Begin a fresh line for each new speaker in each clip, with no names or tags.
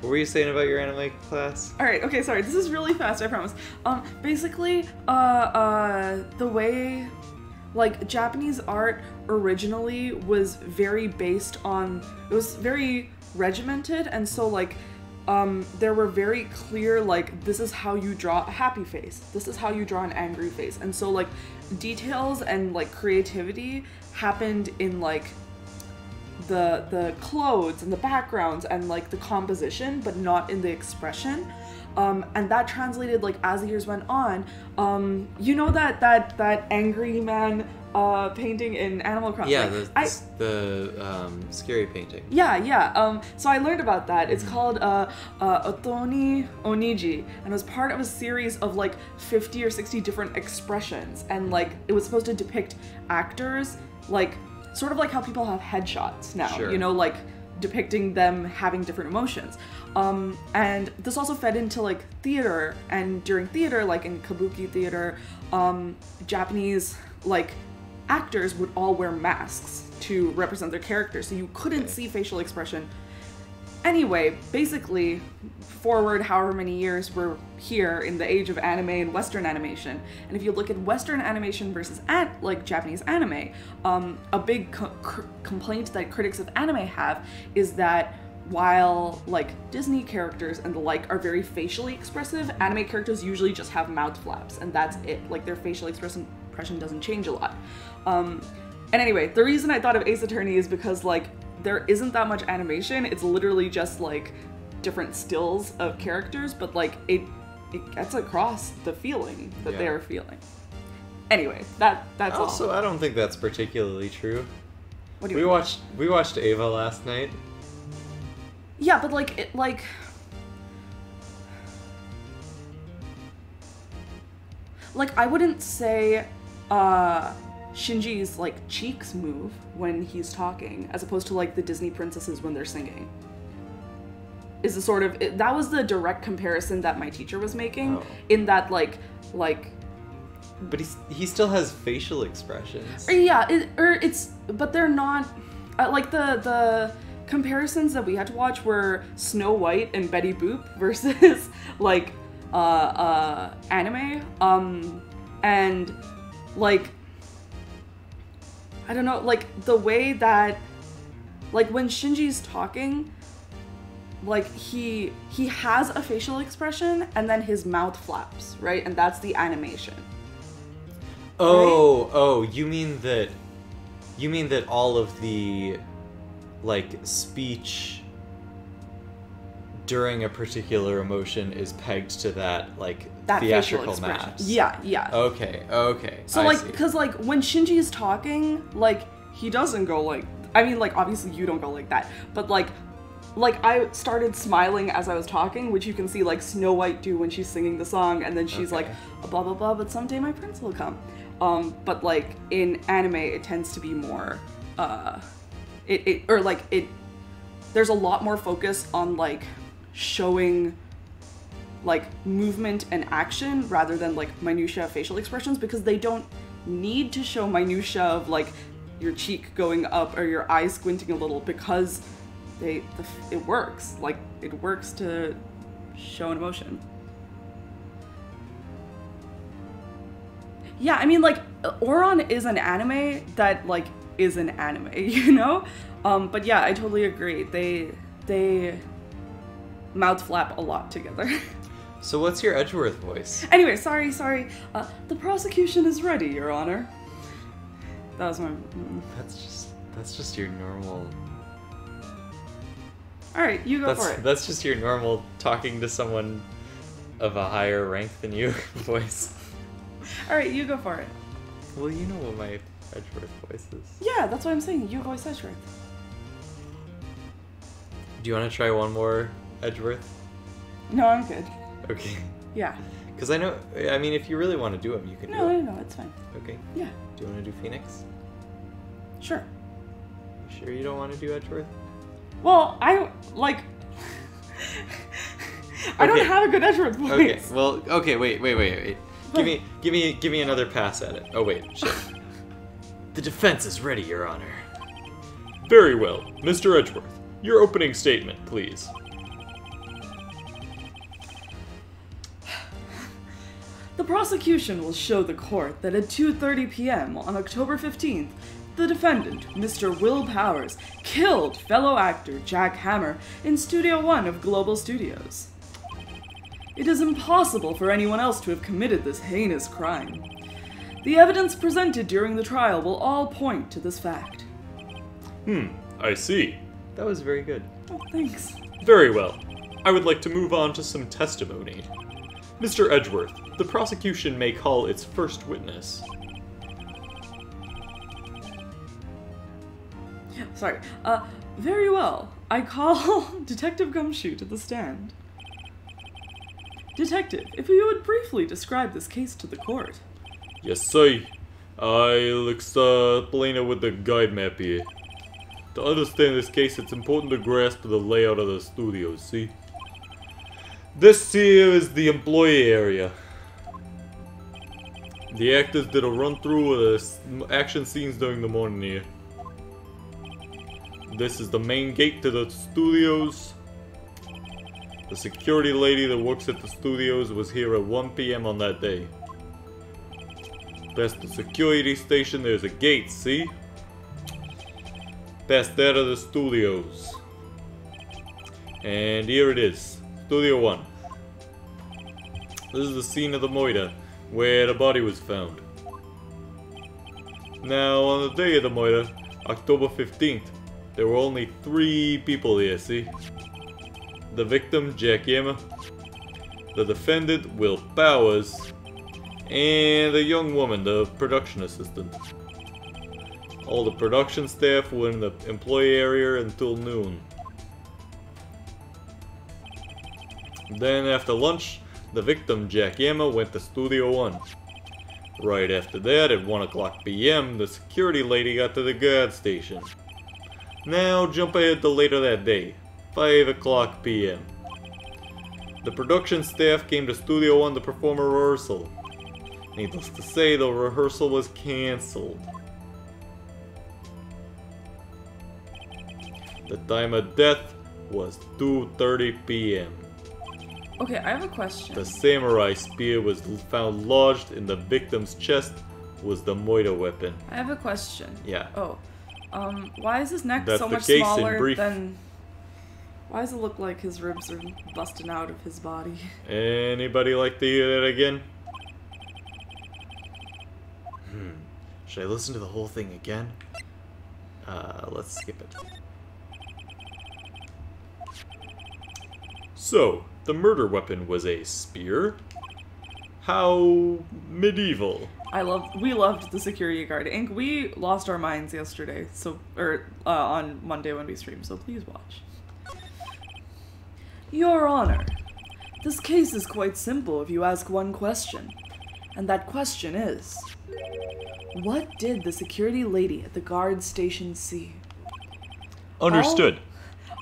What were you saying about your anime class?
All right, okay, sorry. This is really fast, I promise. Basically, the way, like, Japanese art originally was very based on, it was very regimented, and so, like, there were very clear, like, this is how you draw a happy face, this is how you draw an angry face, and so, like, details and, like, creativity happened in, like, the clothes and the backgrounds and like the composition, but not in the expression. And that translated, like, as the years went on. You know that angry man painting in Animal Crossing?
Yeah, the scary painting.
Yeah. So I learned about that. It's called Otoni Oniji, and it was part of a series of like 50 or 60 different expressions, and like it was supposed to depict actors, like sort of like how people have headshots now,
Sure.
you know, like depicting them having different emotions. And this also fed into like theater, and during theater, like in kabuki theater, Japanese like actors would all wear masks to represent their characters, so you couldn't see facial expression. Anyway, basically, forward however many years we're here in the age of anime and Western animation, and if you look at Western animation versus like Japanese anime, a big complaint that critics of anime have is that while like Disney characters and the like are very facially expressive, anime characters usually just have mouth flaps, and that's it. Like their facial expression doesn't change a lot. And anyway, the reason I thought of Ace Attorney is because like there isn't that much animation. It's literally just like different stills of characters, but like it gets across the feeling that they are feeling. Anyway, that's
Also,
all.
I don't think that's particularly true.
What do you mean?
We watched Ava last night.
Yeah, but like it like I wouldn't say Shinji's like cheeks move when he's talking, as opposed to like the Disney princesses when they're singing. Is the sort of that was the direct comparison that my teacher was making.
Oh.
In that like
But he still has facial expressions.
but they're not like the comparisons that we had to watch were Snow White and Betty Boop versus like anime, and like I don't know, like the way that like when Shinji's talking, like he has a facial expression and then his mouth flaps, right? And that's the animation.
Oh, you mean that all of the like speech during a particular emotion is pegged to that like
That
theatrical
facial expression.
maps.
Yeah.
Okay.
So
I
like,
see.
because like when Shinji is talking, like he doesn't go like, I mean like obviously you don't go like that, but like I started smiling as I was talking, which you can see like Snow White do when she's singing the song, and then she's like blah blah blah, but someday my prince will come. But like in anime it tends to be more there's a lot more focus on like showing like movement and action rather than like minutia facial expressions, because they don't need to show minutia of like your cheek going up or your eyes squinting a little, because it works. Like it works to show an emotion. Yeah, I mean like Ouran is an anime that like is an anime, you know? But yeah, I totally agree. They mouth flap a lot together.
So what's your Edgeworth voice?
Anyway, sorry. The prosecution is ready, Your Honor. That was my...
That's just your normal...
Alright, you go for it.
That's just your normal talking to someone of a higher rank than you voice.
Alright, you go for it.
Well, you know what my Edgeworth voice is.
Yeah, that's what I'm saying. You voice Edgeworth.
Do you want to try one more Edgeworth?
No, I'm good.
Okay.
Yeah.
Because I mean, if you really want to do them, you can do
No,
them.
no, it's fine.
Okay.
Yeah.
Do you want to do Phoenix?
Sure.
You sure you don't want to do Edgeworth?
Well, I don't
Okay.
have a good Edgeworth voice.
Okay. Well, okay. Wait. Give me another pass at it. Oh wait, shit. The defense is ready, Your Honor.
Very well. Mr. Edgeworth, your opening statement, please.
The prosecution will show the court that at 2:30 p.m. on October 15th, the defendant, Mr. Will Powers, killed fellow actor Jack Hammer in Studio One of Global Studios. It is impossible for anyone else to have committed this heinous crime. The evidence presented during the trial will all point to this fact.
I see.
That was very good.
Oh, thanks.
Very well. I would like to move on to some testimony. Mr. Edgeworth, the prosecution may call its first witness.
Sorry. Very well. I call Detective Gumshoe to the stand. Detective, if you would briefly describe this case to the court.
Yes, sir. I'll explain it with the guide map here. To understand this case, it's important to grasp the layout of the studio, see? This here is the employee area. The actors did a run-through of the action scenes during the morning here. This is the main gate to the studios. The security lady that works at the studios was here at 1 p.m. on that day. Past the security station, there's a gate, see? Past that are the studios. And here it is, Studio 1. This is the scene of the murder, where the body was found. Now, on the day of the murder, October 15th, there were only 3 people here, see? The victim, Jack Hammer, the defendant, Will Powers, and the young woman, the production assistant. All the production staff were in the employee area until noon. Then after lunch, the victim, Jack Hammer, went to Studio 1. Right after that, at 1 o'clock p.m., the security lady got to the guard station. Now jump ahead to later that day, 5 o'clock p.m. The production staff came to Studio 1 to perform a rehearsal. Needless to say, the rehearsal was cancelled. The time of death was 2:30 p.m.
Okay, I have a question.
The samurai spear was found lodged in the victim's chest, was the murder weapon.
I have a question.
Yeah.
Oh. Why is his neck
That's
so
the
much
case in
smaller
brief.
than... Why does it look like his ribs are busting out of his body?
Anybody like to hear that again?
Should I listen to the whole thing again? Let's skip it.
So, the murder weapon was a spear? How medieval.
We loved the security guard. Inc. We lost our minds yesterday, on Monday when we streamed, so please watch. Your Honor, this case is quite simple if you ask one question. And that question is, what did the security lady at the guard station see?
Understood.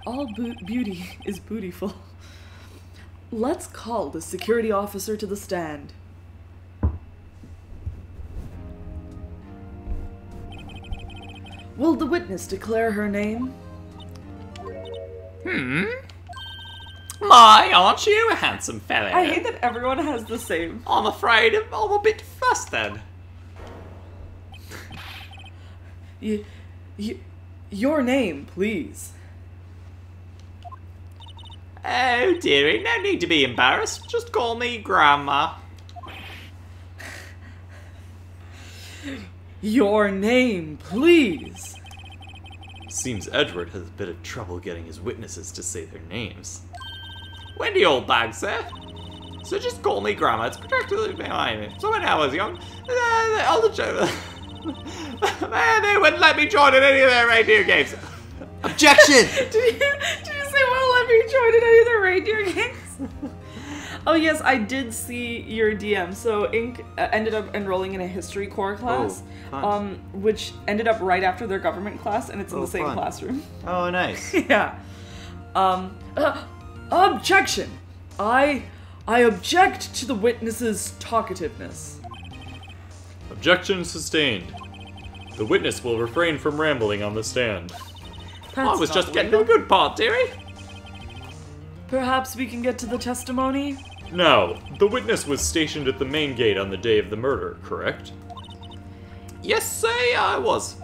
All beauty is bootiful. Let's call the security officer to the stand. Will the witness declare her name?
My, aren't you a handsome fellow?
I hate that everyone has the same.
I'm afraid I'm a bit flustered.
Your name, please.
Oh, dearie, no need to be embarrassed. Just call me Grandma.
Your name, please.
Seems Edward has a bit of trouble getting his witnesses to say their names.
Wendy, old bag, sir. So just call me Grandma. It's practically behind me. So when I was young, all the children... Man, they wouldn't let me join in any of their reindeer games.
Objection!
Did you say, well, let me join in any of the reindeer games? Oh yes, I did see your DM. So Ink ended up enrolling in a history core class,
fun.
which ended up right after their government class, and it's in the same
fun.
classroom.
Oh, nice.
Yeah. Objection! I object to the witness's talkativeness.
Objection sustained. The witness will refrain from rambling on the stand.
I was just getting to a good part, dearie.
Perhaps we can get to the testimony?
Now, the witness was stationed at the main gate on the day of the murder, correct?
Yes, say I was.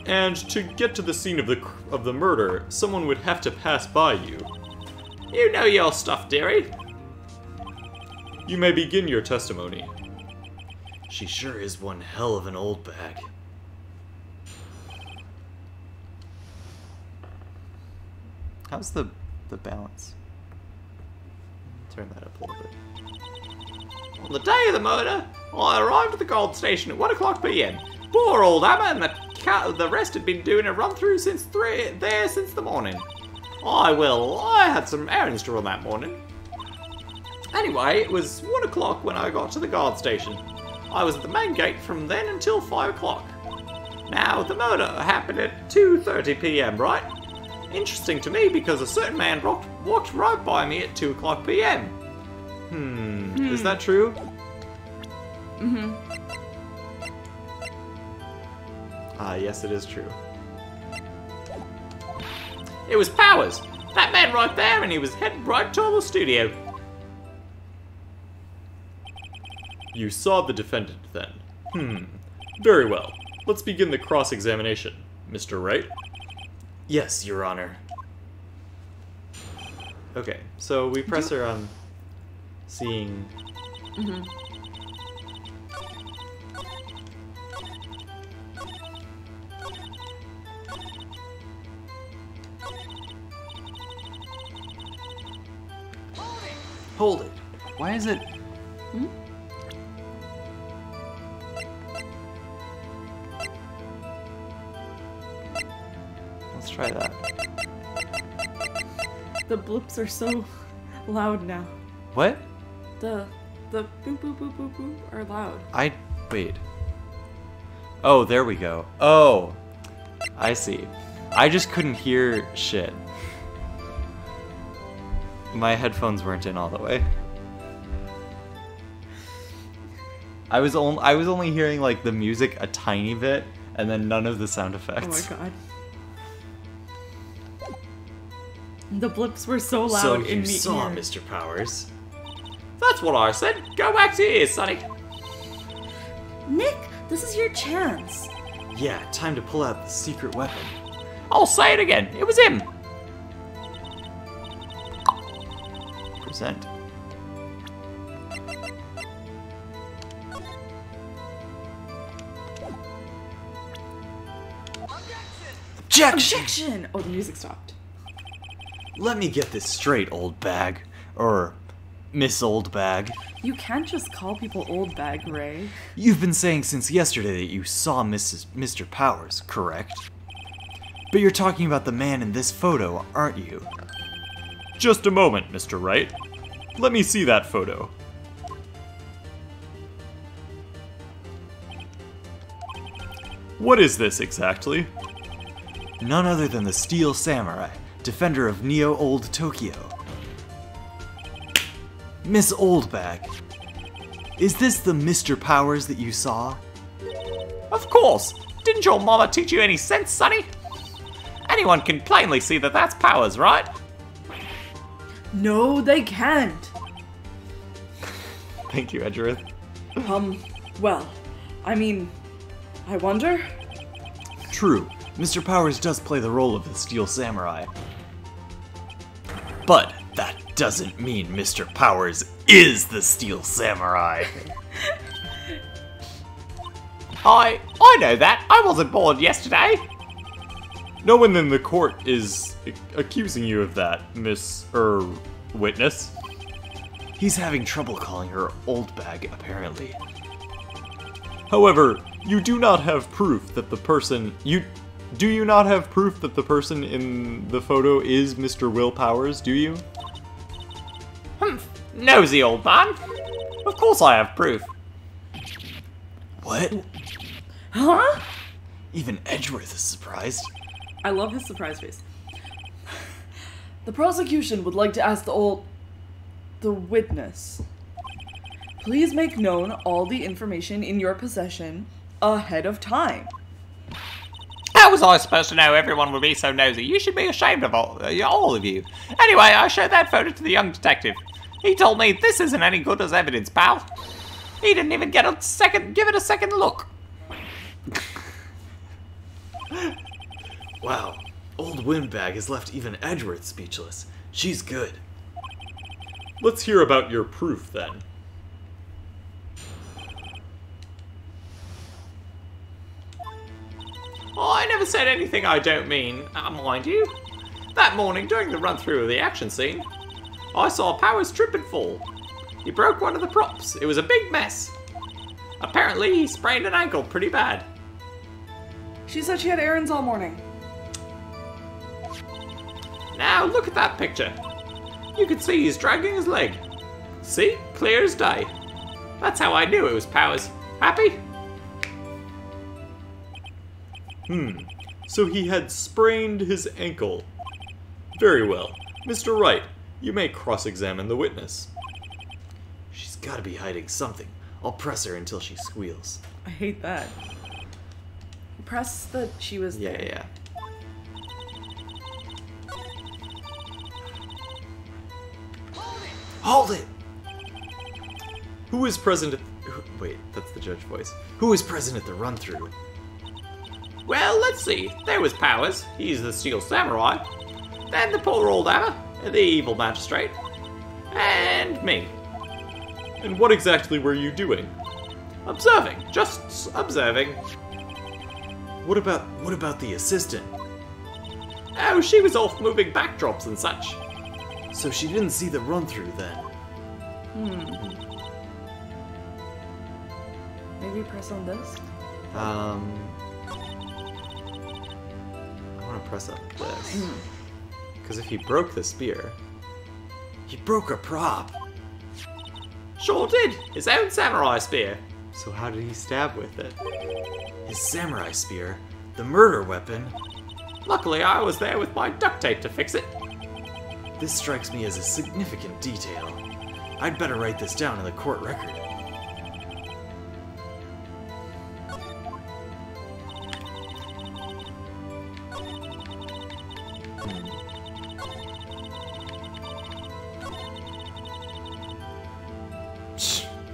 And to get to the scene of the murder, someone would have to pass by you.
You know your stuff, dearie.
You may begin your testimony.
She sure is one hell of an old bag.
How's the balance? Turn that up a little bit. On the day of the murder, I arrived at the Gold Station at 1 o'clock p.m. Poor old Emma and the rest had been doing a run-through since the morning. I had some errands to run that morning. Anyway, it was 1 o'clock when I got to the guard station. I was at the main gate from then until 5 o'clock. Now, the murder happened at 2:30 p.m., right? Interesting to me because a certain man walked right by me at 2 o'clock p.m.
Is that true?
Mm-hmm.
Ah, yes, it is true.
It was Powers. That man right there, and he was heading right toward the studio.
You saw the defendant then. Very well. Let's begin the cross-examination. Mr. Wright?
Yes, Your Honor. Okay, so we press her on seeing...
Mm-hmm.
Hold it. Why is it...
Let's try that.
The bloops are so loud now.
What?
The boop boop boop boop boop are loud.
Wait. Oh, there we go. Oh, I see. I just couldn't hear shit. My headphones weren't in all the way. I was only hearing like the music a tiny bit, and then none of the sound effects.
Oh my god. The blips were so loud
So
in
you
the
saw
ear.
Mr. Powers.
That's what I said. Go back to your ears, Sonny.
Nick, this is your chance.
Yeah, time to pull out the secret weapon.
I'll say it again. It was him.
Present. Objection!
Objection! Oh, the music stopped.
Let me get this straight, old bag. Or Miss Old Bag.
You can't just call people old bag, Ray.
You've been saying since yesterday that you saw Mr. Powers, correct? But you're talking about the man in this photo, aren't you?
Just a moment, Mr. Wright. Let me see that photo. What is this exactly?
None other than the Steel Samurai, defender of Neo Old Tokyo. Miss Oldbag, is this the Mr. Powers that you saw?
Of course. Didn't your mama teach you any sense, Sonny? Anyone can plainly see that that's Powers, right?
No, they can't.
Thank you, Edgeworth.
Well, I mean, I wonder?
True, Mr. Powers does play the role of the Steel Samurai. But that doesn't mean Mr. Powers is the Steel Samurai.
I know that. I wasn't born yesterday.
No one in the court is accusing you of that, witness.
He's having trouble calling her Old Bag, apparently.
However, you do not have proof that the person do you not have proof that the person in the photo is Mr. Will Powers, do you?
Nosy old man. Of course I have proof.
What?
Huh?
Even Edgeworth is surprised.
I love his surprise face. The prosecution would like to ask the witness. Please make known all the information in your possession ahead of time.
How was I supposed to know everyone would be so nosy? You should be ashamed of all of you. Anyway, I showed that photo to the young detective. He told me this isn't any good as evidence, pal. He didn't even give it a second look.
Wow, old Windbag has left even Edgeworth speechless. She's good.
Let's hear about your proof, then.
Oh, I never said anything I don't mean, mind you. That morning, during the run-through of the action scene, I saw Powers trip and fall. He broke one of the props. It was a big mess. Apparently, he sprained an ankle pretty bad.
She said she had errands all morning.
Now, look at that picture. You can see he's dragging his leg. See? Clear as day. That's how I knew it was Powers. Happy?
So he had sprained his ankle. Very well. Mr. Wright, you may cross-examine the witness.
She's gotta be hiding something. I'll press her until she squeals.
I hate that. Press that she was there.
Yeah. Hold it!
Who is present at...
Wait, that's the judge voice. Who was present at the run-through?
Well, let's see. There was Powers. He's the Steel Samurai. Then the poor old Emma, the evil magistrate. And me.
And what exactly were you doing?
Observing. Just observing.
What about the assistant?
Oh, she was off moving backdrops and such.
So she didn't see the run-through then?
Maybe press on this?
I want to press up this. Because if he broke the spear... He broke a prop!
Sure did. His own samurai spear.
So how did he stab with it? His samurai spear? The murder weapon?
Luckily, I was there with my duct tape to fix it.
This strikes me as a significant detail. I'd better write this down in the court record.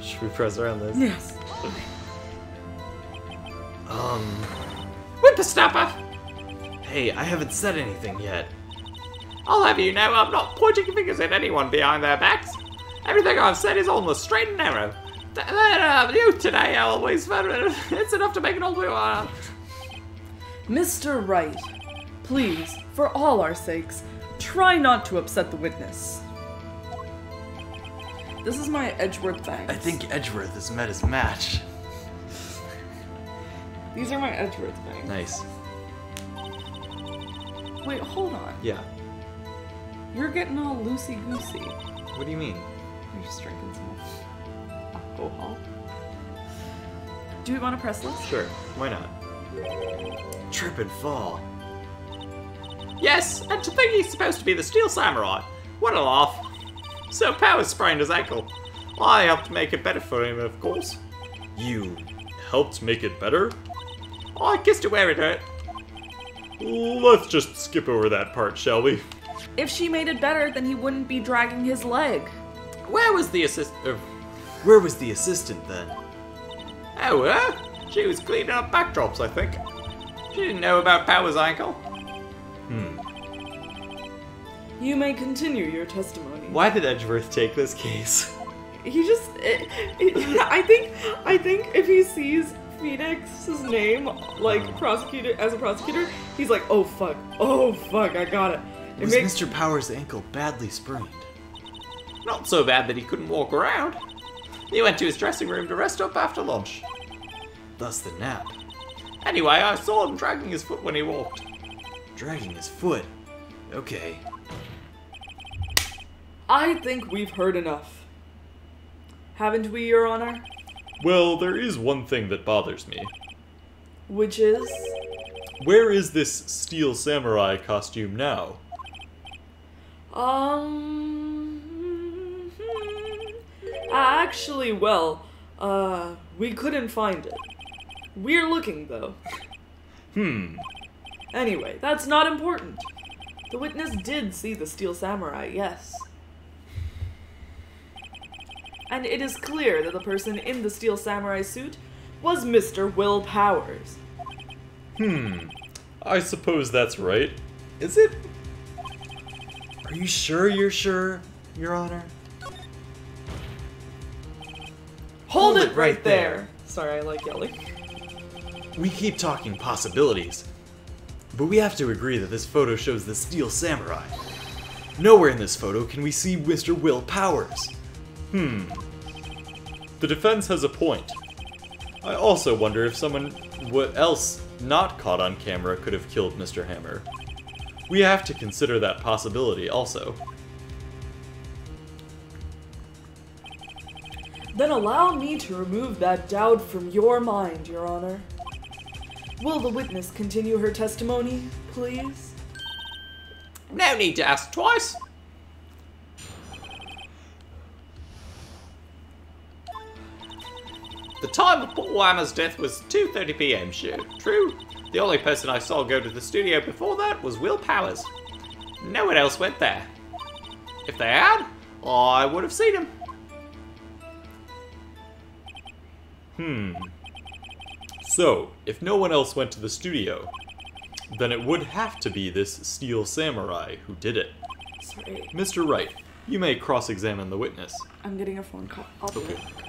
Should we press around this?
Yes.
Whippersnapper!
Hey, I haven't said anything yet.
I'll have you know I'm not pointing fingers at anyone behind their backs. Everything I've said is on the straight and narrow. That youth today always it's enough to make an old woman.
Mr. Wright, please, for all our sakes, try not to upset the witness. This is my Edgeworth thanks.
I think Edgeworth has met his match.
These are my Edgeworth thanks.
Nice.
Wait, hold on.
Yeah.
You're getting all loosey-goosey.
What do you mean?
You're just drinking some alcohol. Do we want to press this?
Sure, why not? Trip and fall.
Yes, and to think he's supposed to be the Steel Samurai. What a laugh. So Powers sprained his ankle. I helped make it better for him, of course.
You helped make it better?
I kissed it where it hurt.
Let's just skip over that part, shall we?
If she made it better, then he wouldn't be dragging his leg.
Where was the assistant?
Where was the assistant then?
Oh, her? She was cleaning up backdrops, I think. She didn't know about Powers' ankle.
You may continue your testimony.
Why did Edgeworth take this case?
He just... I think if he sees Phoenix's name, like, prosecuted as a prosecutor, he's like, oh fuck, I got it.
Was Mr. Powers' ankle badly sprained?
Not so bad that he couldn't walk around. He went to his dressing room to rest up after lunch.
Thus the nap.
Anyway, I saw him dragging his foot when he walked.
Dragging his foot. Okay.
I think we've heard enough. Haven't we, Your Honor?
Well, there is one thing that bothers me.
Which is?
Where is this Steel Samurai costume now?
Actually, well, we couldn't find it. We're looking, though. Anyway, that's not important. The witness did see the Steel Samurai, yes. and it is clear that the person in the Steel Samurai suit was Mr. Will Powers.
I suppose that's right. Is it?
Are you sure you're sure, Your Honor?
Hold it right there! Sorry, I like yelling.
We keep talking possibilities, but we have to agree that this photo shows the Steel Samurai. Nowhere in this photo can we see Mr. Will Powers.
The defense has a point. I also wonder if someone else not caught on camera could have killed Mr. Hammer. We have to consider that possibility also.
Then allow me to remove that doubt from your mind, Your Honor. Will the witness continue her testimony, please?
No need to ask twice. The time of Paul Hammer's death was 2:30 p.m. Sure, true. The only person I saw go to the studio before that was Will Powers. No one else went there. If they had, I would have seen him.
So, if no one else went to the studio, then it would have to be this Steel Samurai who did it.
Sorry,
Mr. Wright, you may cross-examine the witness.
I'm getting a phone call. I'll be
Okay.
right back.